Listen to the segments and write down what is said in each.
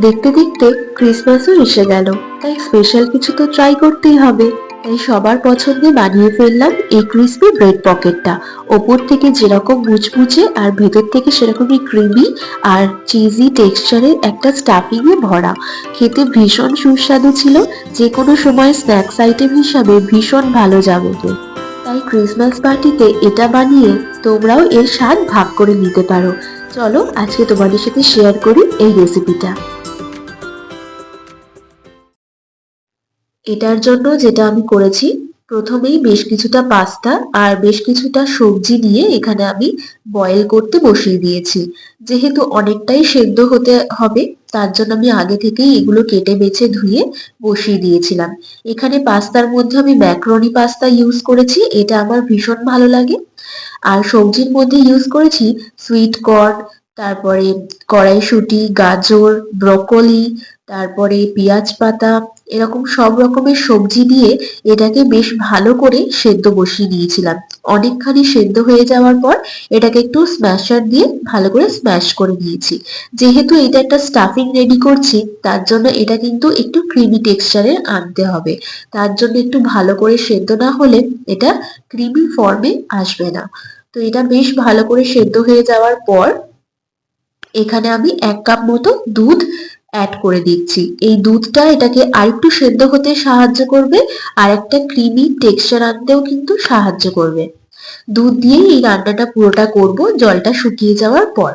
দেখতে দেখতে ক্রিসমাসও এসে গেল, তাই স্পেশাল কিছু তো ট্রাই করতেই হবে। তাই সবার পছন্দে বানিয়ে ফেললাম এই ক্রিসপি ব্রেড পকেটটা। ওপর থেকে যেরকম মুচমুচে আর ভেতর থেকে সেরকমই ক্রিমি আর চিজি টেক্সচারের একটা স্টাফিং এ ভরা। খেতে ভীষণ সুস্বাদু ছিল, যে কোনো সময় স্ন্যাক্স আইটেম হিসাবে ভীষণ ভালো যাবে। তাই ক্রিসমাস পার্টিতে এটা বানিয়ে তোমরাও এর স্বাদ ভাগ করে নিতে পারো। চলো আজকে তোমাদের সাথে শেয়ার করি এই রেসিপিটা। এটার জন্য যেটা আমি করেছি, প্রথমেই বেশ কিছুটা পাস্তা আর বেশ কিছুটা সবজি নিয়ে এখানে আমি বয়েল করতে বসিয়ে দিয়েছি। যেহেতু অনেকটাই সেদ্ধ হতে হবে, তার জন্য আমি আগে থেকেই এগুলো কেটে বেছে ধুয়ে বসিয়ে দিয়েছিলাম। এখানে পাস্তার মধ্যে আমি ম্যাকারনি পাস্তা ইউজ করেছি, এটা আমার ভীষণ ভালো লাগে। আর সবজির মধ্যে ইউজ করেছি সুইট কর্ন, তারপরে কড়াইশুঁটি, গাজর, ব্রকলি, তারপরে পেঁয়াজ পাতা, এরকম সব রকমের সবজি দিয়ে এটাকে বেশ ভালো করে সেদ্ধ বসিয়ে দিয়েছিলাম। অনেকখানি সেদ্ধ হয়ে যাওয়ার পর এটাকে একটু স্ম্যাশার দিয়ে ভালো করে স্ম্যাশ করে নিয়েছি। যেহেতু এটা একটা স্টাফিং রেডি করছি, তার জন্য এটা কিন্তু একটু ক্রিমি টেক্সচারের আনতে হবে। তার জন্য একটু ভালো করে সেদ্ধ না হলে এটা ক্রিমি ফর্মে আসবে না। তো এটা বেশ ভালো করে সেদ্ধ হয়ে যাওয়ার পর এখানে আমি 1 কাপ মতো দুধ অ্যাড করে দিচ্ছি। এই দুধটা এটাকে আরেকটু সেদ্ধ হতে সাহায্য করবে, আর একটা ক্রিমি টেক্সচার আনতেও কিন্তু সাহায্য করবে। দুধ দিয়েই এই রান্নাটা পুরোটা করব জলটা শুকিয়ে যাওয়ার পর।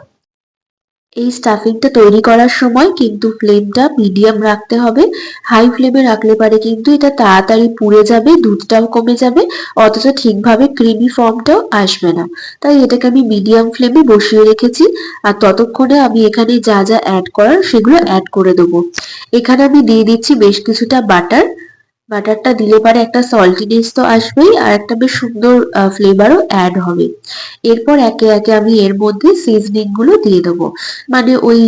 এই স্টাফিংটা তৈরি করার সময় কিন্তু ফ্লেমটা মিডিয়াম রাখতে হবে। হাই ফ্লেমে রাখলে পারে কিন্তু এটা তাড়াতাড়ি পুড়ে যাবে, দুধটাও কমে যাবে, অথচ ঠিকভাবে ক্রিমি ফর্মটাও আসবে না। তাই এটাকে আমি মিডিয়াম ফ্লেমে বসিয়ে রেখেছি। আর ততক্ষণে আমি এখানে যা যা অ্যাড করার সেগুলো অ্যাড করে দেবো। এখানে আমি দিয়ে দিচ্ছি বেশ কিছুটা বাটার। বাটারটা দিলে পারে একটা সল্টিনেস তো আসবেই, আর একটা বেশ সুন্দর ফ্লেভারও অ্যাড হবে। এরপর একে একে আমি এর মধ্যে সিজনিং গুলো দিয়ে দেবো। মানে ওই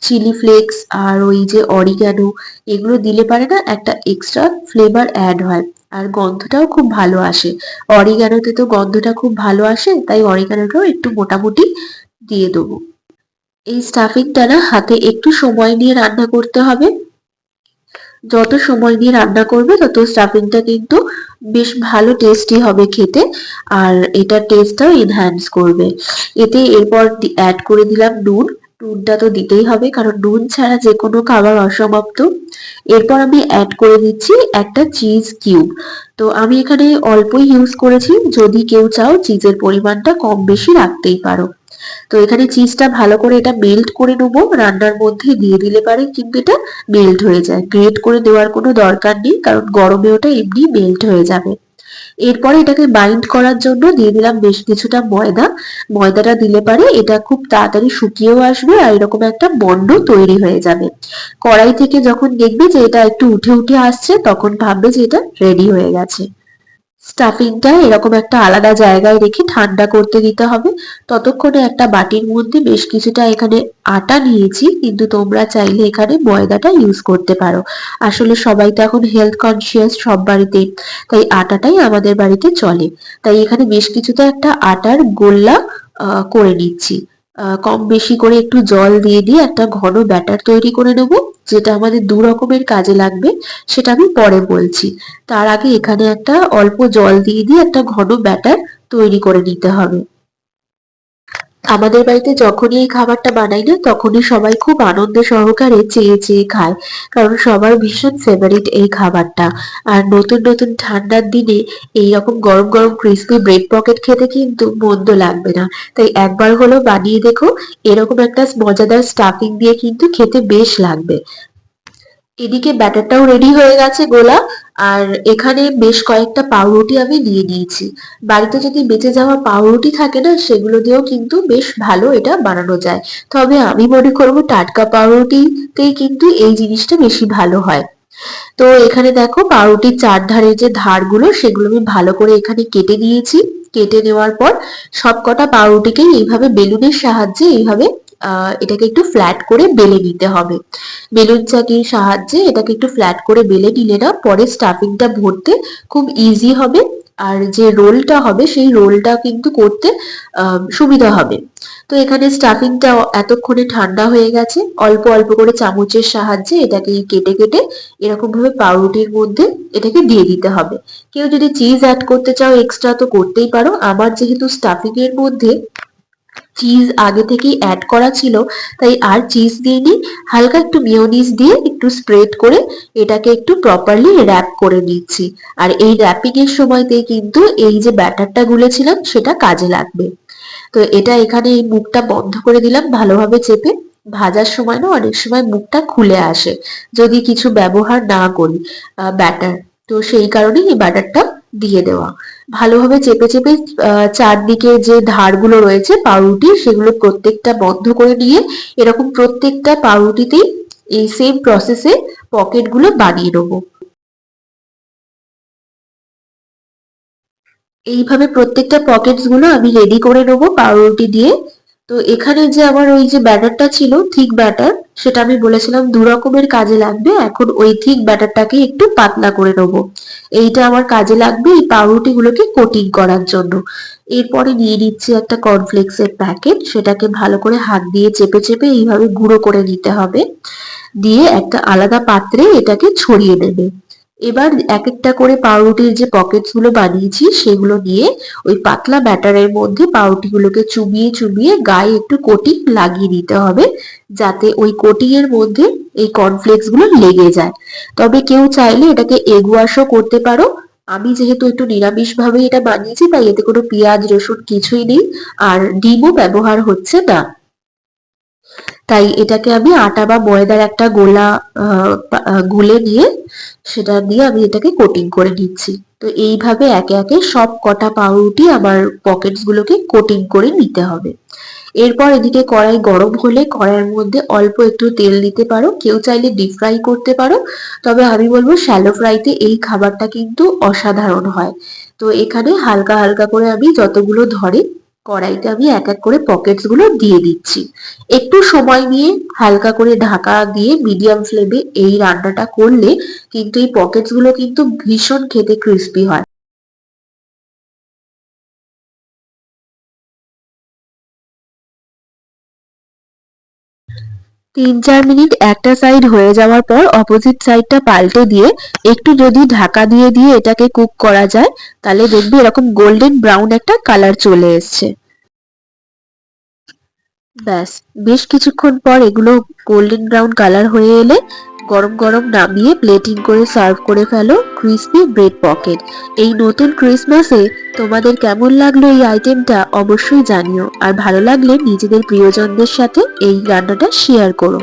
চিলি ফ্লেক্স আর ওই যে অরিগ্যানো, এগুলো দিলে পারে না একটা এক্সট্রা ফ্লেভার অ্যাড হয়, আর গন্ধটাও খুব ভালো আসে। অরিগ্যানোতে তো গন্ধটা খুব ভালো আসে, তাই অরিগ্যানোটাও একটু মোটামুটি দিয়ে দেবো। এই স্টাফিংটা না হাতে একটু সময় নিয়ে রান্না করতে হবে। যত সময় দিয়ে রান্না করবে তত স্টাফিংটা কিন্তু বেশ ভালো টেস্টি হবে খেতে, আর এটার টেস্টটাও এনহ্যান্স করবে। এতে এরপর অ্যাড করে দিলাম নুন। নুনটা তো দিতেই হবে, কারণ নুন ছাড়া যে কোনো খাবার অসমাপ্ত। এরপর আমি অ্যাড করে দিচ্ছি একটা চিজ কিউব। তো আমি এখানে অল্পই ইউজ করেছি, যদি কেউ চাও চিজের পরিমাণটা কম বেশি রাখতেই পারো। তো এখানে চিজটা ভালো করে এটা মেল্ট করে নেবো, রান্নার মধ্যে দিয়ে দিলে পারে কিন্তু এটা মেল্ট হয়ে যায়। গ্রেট করে দেওয়ার কোনো দরকার নেই, কারণ গরমে ওটা এমনি মেল্ট হয়ে যাবে। এরপরে এটাকে বাইন্ড করার জন্য দিয়ে দিলাম বেশ কিছুটা ময়দা। ময়দাটা দিলে পারে এটা খুব তাড়াতাড়ি শুকিয়েও আসবে, আর এরকম একটা বন্ড তৈরি হয়ে যাবে। কড়াই থেকে যখন দেখবে যে এটা একটু উঠে উঠে আসছে, তখন ভাববে যে এটা রেডি হয়ে গেছে। স্টাফিংটা এরকম একটা আলাদা জায়গায় রেখে ঠান্ডা করতে দিতে হবে। ততক্ষণে একটা বাটির মধ্যে বেশ কিছুটা এখানে আটা নিয়েছি, কিন্তু তোমরা চাইলে এখানে ময়দাটা ইউজ করতে পারো। আসলে সবাই তো এখন হেলথ কনসিয়াস সব বাড়িতেই, তাই আটাটাই আমাদের বাড়িতে চলে। তাই এখানে বেশ কিছুটা একটা আটার গোল্লা করে নিচ্ছি। কম বেশি করে একটু জল দিয়ে দিয়ে একটা ঘন ব্যাটার তৈরি করে নেব, যেটা আমাদের দু রকমের কাজে লাগবে, সেটা আমি পরে বলছি। তার আগে এখানে একটা অল্প জল দিয়ে দিয়ে একটা ঘন ব্যাটার তৈরি করে নিতে হবে। আমাদের বাড়িতে যখনই এই খাবারটা বানাই না, তখনই সবাই খুব আনন্দ সহকারে চেয়ে চেয়ে খায়, কারণ সবার ভীষণ ফেভারিট এই খাবারটা। আর নতুন নতুন ঠান্ডার দিনে এইরকম গরম গরম ক্রিসপি ব্রেড পকেট খেতে কিন্তু মন্দ লাগবে না। তাই একবার হলেও বানিয়ে দেখো, এরকম একটা মজাদার স্টাফিং দিয়ে কিন্তু খেতে বেশ লাগবে। এদিকে ব্যাটারটাও রেডি হয়ে গেছে গোলা। আর এখানে বেশ কয়েকটা পাউরুটি আমি নিয়ে নিয়েছি। বাড়িতে যদি বেঁচে যাওয়া পাউরুটি থাকে না, সেগুলো দিয়েও কিন্তু বেশ ভালো এটা বানানো যায়। তবে আমি মনে করবো টাটকা পাউরুটিতেই কিন্তু এই জিনিসটা বেশি ভালো হয়। তো এখানে দেখো পাউরুটির চারধারের যে ধারগুলো, সেগুলো আমি ভালো করে এখানে কেটে নিয়েছি। কেটে নেওয়ার পর সবকটা পাউরুটিকেই এইভাবে বেলুনের সাহায্যে এইভাবে এটাকে একটু ফ্ল্যাট করে বেলে নিতে হবে। বেলুন চাকির সাহায্যে এটাকে একটু ফ্ল্যাট করে বেলে নিলে না পরে স্টাফিংটা ভরতে খুব ইজি হবে, আর যে রোলটা হবে সেই রোলটা কিন্তু করতে সুবিধা হবে। তো এখানে স্টাফিংটা এতক্ষণে ঠান্ডা হয়ে গেছে, অল্প অল্প করে চামচের সাহায্যে এটাকে কেটে কেটে এরকম ভাবে পাউরুটির মধ্যে এটাকে দিয়ে দিতে হবে। কেউ যদি চিজ অ্যাড করতে চাও এক্সট্রা তো করতেই পারো, আমার যেহেতু স্টাফিং এর মধ্যে চিজ আগে থেকেই অ্যাড করা ছিল তাই আর চিজ দিইনি, হালকা একটু মিয়োনিজ দিয়ে একটু স্প্রেড করে এটাকে একটু প্রপারলি র্যাপ করে নিচ্ছি। আর এই র্যাপিং এর সময়তেই কিন্তু এই যে ব্যাটারটা গুলেছিলাম সেটা কাজে লাগবে। তো এটা এখানে এই মুখটা বন্ধ করে দিলাম ভালোভাবে চেপে। ভাজার সময় না অনেক সময় মুখটা খুলে আসে যদি কিছু ব্যবহার না করি ব্যাটার, তো সেই কারণেই এই ব্যাটারটা দিয়ে দেওয়া। ভালোভাবে চেপে চেপে চারদিকে যে ধারগুলো রয়েছে পাউরুটির সেগুলো প্রত্যেকটা বন্ধ করে নিয়ে এরকম প্রত্যেকটা পাউরুটিতেই এই সেম প্রসেসে পকেটগুলো বানিয়ে নেবো। এইভাবে প্রত্যেকটা পকেটস গুলো আমি রেডি করে নেবো পাউরুটি দিয়ে। তো এখানে যে আমার ওই যে ব্যাটারটা ছিল থিক ব্যাটার, সেটা আমি বলেছিলাম দু রকমের কাজে লাগবে, এখন ওই থিক ব্যাটারটাকে একটু পাতলা করে নেবো। এইটা আমার কাজে লাগবে এই পাউরুটি গুলোকে কোটিং করার জন্য। এরপরে নিয়ে নিচ্ছি একটা কর্নফ্লেক্স এর প্যাকেট, সেটাকে ভালো করে হাত দিয়ে চেপে চেপে এইভাবে গুঁড়ো করে নিতে হবে। দিয়ে একটা আলাদা পাত্রে এটাকে ছড়িয়ে দেবে। এবার এক একটা করে পাউরুটির যে পকেটস গুলো বানিয়েছি সেগুলো নিয়ে ওই পাতলা ব্যাটারের মধ্যে পাউরুটি গুলোকে চুবিয়ে চুবিয়ে গায়ে একটু কোটিং লাগিয়ে নিতে হবে, যাতে ওই কোটিং এর মধ্যে এই কর্নফ্লেক্স গুলো লেগে যায়। তবে কেউ চাইলে এটাকে এগ ওয়াশও করতে পারো। আমি যেহেতু একটু নিরামিষ ভাবে এটা বানিয়েছি তাই এতে কোনো পেঁয়াজ রসুন কিছুই নেই, আর ডিমও ব্যবহার হচ্ছে না। তাই এটাকে আমি আটা বা ময়দার একটা গোলা গুলে নিয়ে সেটা দিয়ে আমি এটাকে কোটিং করে নিচ্ছি। তো এইভাবে একে একে সব কটা পাউরুটি আমার পকেটস গুলোকে কোটিং করে নিতে হবে। এরপর এদিকে কড়াই গরম হলে কড়াইয়ের মধ্যে অল্প একটু তেল দিতে পারো, কেউ চাইলে ডিপ ফ্রাই করতে পারো, তবে আমি বলবো শ্যালো ফ্রাইতে এই খাবারটা কিন্তু অসাধারণ হয়। তো এখানে হালকা হালকা করে আমি যতগুলো ধরে কড়াইতে আমি এক এক করে পকেটস গুলো দিয়ে দিচ্ছি। একটু সময় নিয়ে হালকা করে ঢাকা দিয়ে মিডিয়াম ফ্লেমে এই রান্নাটা করলে কিন্তু এই পকেটস গুলো কিন্তু ভীষণ খেতে ক্রিস্পি হয়। 3-4 মিনিট একটা সাইড হয়ে যাওয়ার পর অপোজিট সাইডটা পাল্টে দিয়ে একটু যদি ঢাকা দিয়ে দিয়ে এটাকে কুক করা যায় তাহলে দেখবি এরকম গোল্ডেন ব্রাউন একটা কালার চলে এসছে। ব্যাস, বেশ কিছুক্ষণ পর এগুলো গোল্ডেন ব্রাউন কালার হয়ে এলে গরম গরম নামিয়ে প্লেটিং করে সার্ভ করে ফেলো ক্রিসপি ব্রেড পকেট। এই নতুন ক্রিসমাসে তোমাদের কেমন লাগলো এই আইটেমটা অবশ্যই জানিও, আর ভালো লাগলে নিজেদের প্রিয়জনদের সাথে এই রান্নাটা শেয়ার করো।